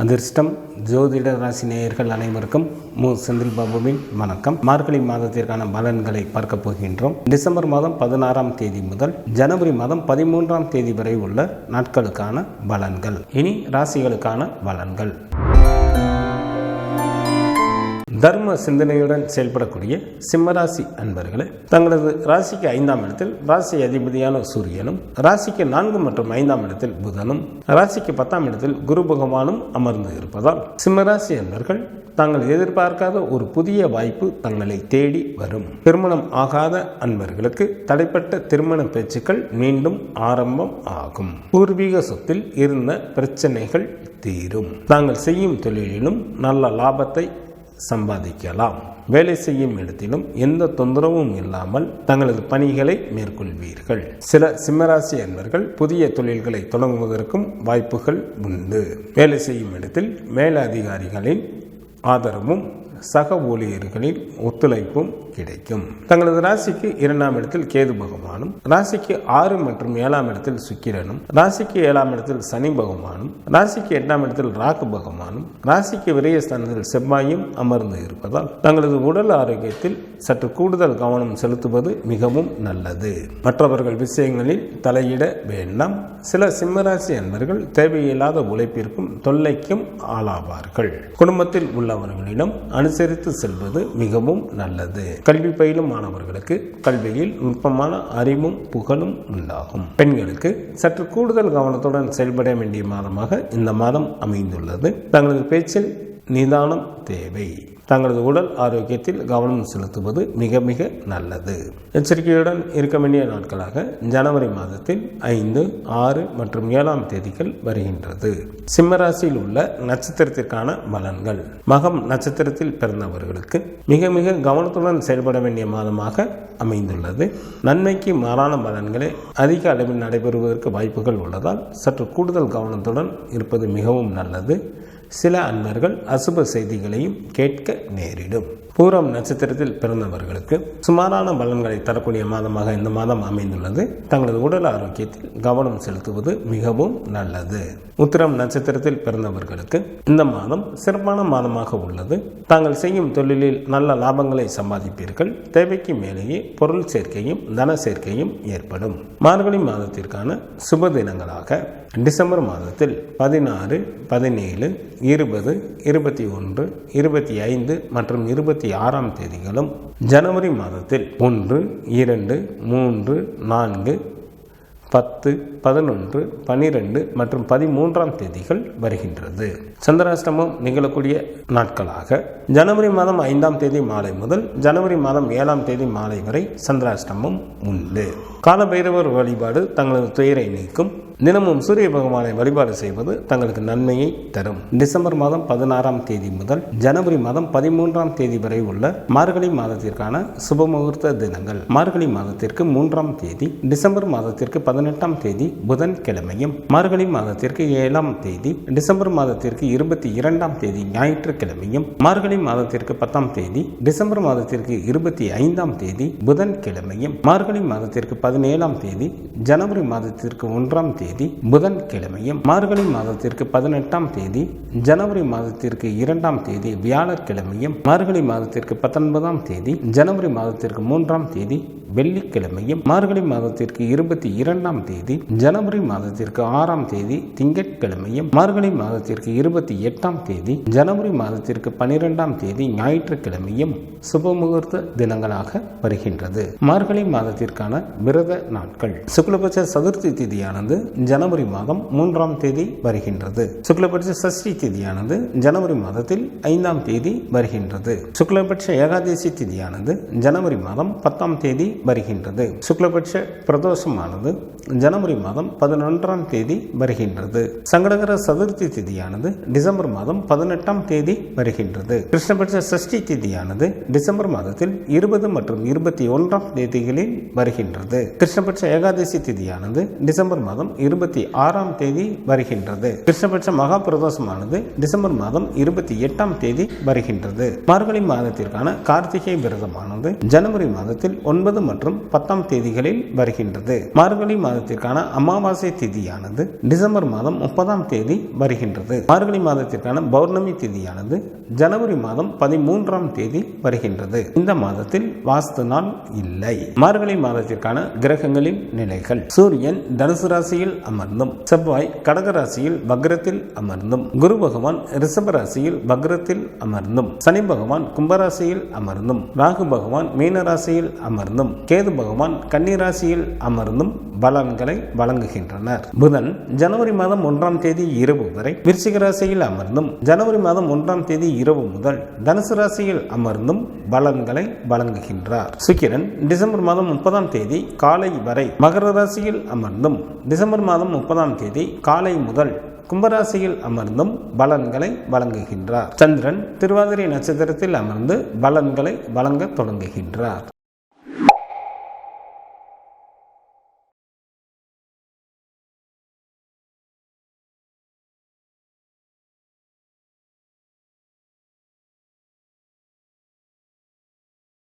அதிர்ஷ்டம் ஜோதிட ராசி நேயர்கள் அனைவருக்கும் செந்தில் பாபுவின் வணக்கம். மார்கழி மாதத்திற்கான பலன்களை பார்க்க போகின்றோம். டிசம்பர் மாதம் 16ஆம் தேதி முதல் ஜனவரி மாதம் 13ஆம் தேதி வரை உள்ள நாட்களுக்கான பலன்கள். இனி ராசிகளுக்கான பலன்கள். தர்ம சிந்தனையுடன் செயல்படக்கூடிய சிம்மராசி அன்பர்களே, தங்களது ராசிக்கு 5ஆம் இடத்தில் ராசி அதிபதியான சூரியனும், ராசிக்கு 4 மற்றும் 5ஆம் இடத்தில் புதனும், ராசிக்கு 10ஆம் இடத்தில் குரு பகவானும் அமர்ந்து இருப்பதால் சிம்மராசி அன்பர்கள் தாங்கள் எதிர்பார்க்காத ஒரு புதிய வாய்ப்பு தங்களை தேடி வரும். திருமணம் ஆகாத அன்பர்களுக்கு தடைப்பட்ட திருமண பேச்சுக்கள் மீண்டும் ஆரம்பம் ஆகும். பூர்வீக சொத்தில் இருந்த பிரச்சனைகள் தீரும். தாங்கள் செய்யும் தொழிலிலும் நல்ல லாபத்தை சம்பாதிக்கலாம். வேலை செய்யும் இடத்திலும் எந்த தொந்தரவும் இல்லாமல் தங்களது பணிகளை மேற்கொள்வீர்கள். சில சிம்மராசி அன்பர்கள் புதிய தொழில்களை தொடங்குவதற்கும் வாய்ப்புகள் உண்டு. வேலை செய்யும் இடத்தில் மேலதிகாரிகளின் ஆதரவும் சக ஊழியர்களின் ஒத்துழைப்பும் கிடைக்கும். தங்களது ராசிக்கு 2ஆம் இடத்தில் கேது பகவானும், ராசிக்கு 6 மற்றும் 7ஆம் இடத்தில் சுக்கிரனும், ராசிக்கு 7ஆம் இடத்தில் சனி பகவானும், ராசிக்கு 8ஆம் இடத்தில் ராகு பகவானும், ராசிக்கு விரயஸ்தானத்தில் செவ்வாயும் அமர்ந்து இருப்பதால் தங்களது உடல் ஆரோக்கியத்தில் சற்று கூடுதல் கவனம் செலுத்துவது மிகவும் நல்லது. மற்றவர்கள் விஷயங்களில் தலையிட வேண்டாம். சில சிம்மராசி அன்பர்கள் தேவையில்லாத உழைப்பிற்கும் தொல்லைக்கும் ஆளாவார்கள். குடும்பத்தில் உள்ளவர்களிடம் அனுசரித்து செல்வது மிகவும் நல்லது. கல்வி பயிலும் மாணவர்களுக்கு கல்வியில் நுட்பமான அறிவும் புகழும் உண்டாகும். பெண்களுக்கு சற்று கூடுதல் கவனத்துடன் செயல்பட வேண்டிய மாதமாக இந்த மாதம் அமைந்துள்ளது. தங்களது பேச்சில் நிதானம் தேவை. தங்களது உடல் ஆரோக்கியத்தில் கவனம் செலுத்துவது மிக மிக நல்லது. எச்சரிக்கையுடன் இருக்க வேண்டிய நாட்களாக ஜனவரி மாதத்தில் 5, 6 மற்றும் 7ஆம் தேதிகள் வருகின்றது. சிம்மராசியில் உள்ள நட்சத்திரத்திற்கான பலன்கள். மகம் நட்சத்திரத்தில் பிறந்தவர்களுக்கு மிக மிக கவனத்துடன் செயல்பட வேண்டிய மாதமாக அமைந்துள்ளது. நன்மைக்கு மாறான பலன்களே அதிக அளவில் நடைபெறுவதற்கு வாய்ப்புகள் உள்ளதால் சற்று கூடுதல் கவனத்துடன் இருப்பது மிகவும் நல்லது. சில அன்பர்கள் அசுப செய்திகளையும் கேட்க நேரிடும். பூரம் நட்சத்திரத்தில் பிறந்தவர்களுக்கு சுமாரான பலன்களை தரக்கூடிய மாதமாக இந்த மாதம் அமைந்துள்ளது. தங்களது உடல் ஆரோக்கியத்தில் கவனம் செலுத்துவது மிகவும் நல்லது. உத்திரம் நட்சத்திரத்தில் பிறந்தவர்களுக்கு இந்த மாதம் சிறப்பான மாதமாக உள்ளது. தாங்கள் செய்யும் தொழிலில் நல்ல லாபங்களை சம்பாதிப்பீர்கள். தேவைக்கு மேலேயே பொருள் சேர்க்கையும் தன சேர்க்கையும் ஏற்படும். மார்கழி மாதத்திற்கான சுப தினங்களாக டிசம்பர் மாதத்தில் 16, 17, 20, 21, 25 மற்றும் 26ஆம் தேதிகளும், ஜனவரி மாதத்தில் 1, 2, 3, 4, 10, 11, 12 மற்றும் 13ஆம் தேதிகள் வருகின்றது. சந்திராஷ்டமம் நிகழக்கூடிய நாட்களாக ஜனவரி மாதம் 5ஆம் தேதி மாலை முதல் ஜனவரி மாதம் 7ஆம் தேதி மாலை வரை சந்திராஷ்டமம் உண்டு. காலபைரவர் வழிபாடு தங்களது துயரை நீக்கும். தினமும் சூரிய பகவானை வழிபாடு செய்வது தங்களுக்கு நன்மையை தரும். டிசம்பர் மாதம் 16ஆம் தேதி முதல் ஜனவரி மாதம் 13ஆம் தேதி வரை உள்ள மார்கழி மாதத்திற்கான சுபமுகூர்த்த தினங்கள். மார்கழி மாதத்திற்கு 3ஆம் தேதி, டிசம்பர் மாதத்திற்கு 18ஆம் தேதி புதன் கிழமையும், மார்கழி மாதத்திற்கு 7ஆம் தேதி, டிசம்பர் மாதத்திற்கு 22ஆம் தேதி ஞாயிற்றுக்கிழமையும், மார்கழி மாதத்திற்கு 10ஆம் தேதி, டிசம்பர் மாதத்திற்கு 25ஆம் தேதி புதன் கிழமையும், மார்கழி மாதத்திற்கு 17ஆம் தேதி, ஜனவரி மாதத்திற்கு 1ஆம் தேதி புதன் கிழமையும், மார்கழி மாதத்திற்கு 18ஆம் தேதி, ஜனவரி மாதத்திற்கு 2ஆம் தேதி வியாழக்கிழமையும், மார்கழி மாதத்திற்கு 19ஆம் தேதி, ஜனவரி மாதத்திற்கு 3ஆம் தேதி வெள்ளிக்கிழமையும், மார்கழி மாதத்திற்கு 22ஆம் தேதி, ஜனவரி மாதத்திற்கு 6ஆம் தேதி திங்கட்கிழமையும், மார்கழி மாதத்திற்கு 28ஆம் தேதி, ஜனவரி மாதத்திற்கு 12ஆம் தேதி ஞாயிற்றுக்கிழமையும் சுபமுகூர்த்த தினங்களாக வருகின்றது. மார்கழி மாதத்திற்கான விரத நாட்கள். சுக்லபட்ச சதுர்த்தி திதியானது ஜனவரி மாதம் 3ஆம் தேதி வருகின்றது. சுக்லபட்ச சஷ்டி திதியானது ஜனவரி மாதத்தில் 5ஆம் தேதி வருகின்றது. சுக்லபட்ச ஏகாதசி திதியானது ஜனவரி மாதம் 10ஆம் தேதி வருகின்றது. சுக்லபட்ச பிரதோஷமானது ஜனவரி மாதம் 11ஆம் தேதி வருகின்றது. சங்கடகர சதுர்த்தி திதியானது டிசம்பர் மாதம் 18ஆம் தேதி வருகின்றது. கிருஷ்ணபட்ச சஷ்டி திதியானது டிசம்பர் மாதத்தில் 20 மற்றும் 21ஆம் தேதிகளில் வருகின்றது. கிருஷ்ணபட்ச ஏகாதசி திதியானது டிசம்பர் மாதம் 26ஆம் தேதி வருகின்றது. கிருஷ்ணபட்ச மகா பிரதோஷமானது டிசம்பர் மாதம் 28ஆம் தேதி வருகின்றது. மார்கழி மாதத்திற்கான கார்த்திகை விரதமானது ஜனவரி மாதத்தில் 9 மற்றும் 10ஆம் தேதிகளில் வருகின்றது. மார்கழி மாதத்திற்கான அமாவாசை திதியானது டிசம்பர் மாதம் 30ஆம் தேதி வருகின்றது. மார்கழி மாதத்திற்கான பௌர்ணமி திதியானது ஜனவரி மாதம் 13ஆம் தேதி வருகின்றது. இந்த மாதத்தில் வாஸ்து நாள் இல்லை. மார்கழி மாதத்திற்கான கிரகங்களின் நிலைகள்: சூரியன் தனுசு ராசியில் அமர்ந்தும், செவ்வாய் கடக ராசியில் வக்ரத்தில் அமர்ந்தும், குரு பகவான் ரிஷப ராசியில் வக்ரத்தில் அமர்ந்தும், சனி பகவான் கும்பராசியில் அமர்ந்தும், ராகு பகவான் மீன ராசியில் அமர்ந்தும், கேது பகவான் கன்னி ராசியில் அமர்ந்தும் பலன்களை வழங்குகின்றனர். புதன் ஜனவரி மாதம் 1ஆம் தேதி இரவு வரை விருச்சிக ராசியில் அமர்ந்தும், ஜனவரி மாதம் 1ஆம் தேதி இரவு முதல் தனுசு ராசியில் அமர்ந்தும் பலன்களை வழங்குகின்றார். சுக்கிரன் டிசம்பர் மாதம் 30ஆம் தேதி காலை வரை மகர ராசியில் அமர்ந்தும், டிசம்பர் மாதம் 30ஆம் தேதி காலை முதல் கும்பராசியில் அமர்ந்தும் பலன்களை வழங்குகின்றார். சந்திரன் திருவாதிரை நட்சத்திரத்தில் அமர்ந்து பலன்களை வழங்க தொடங்குகின்றார்.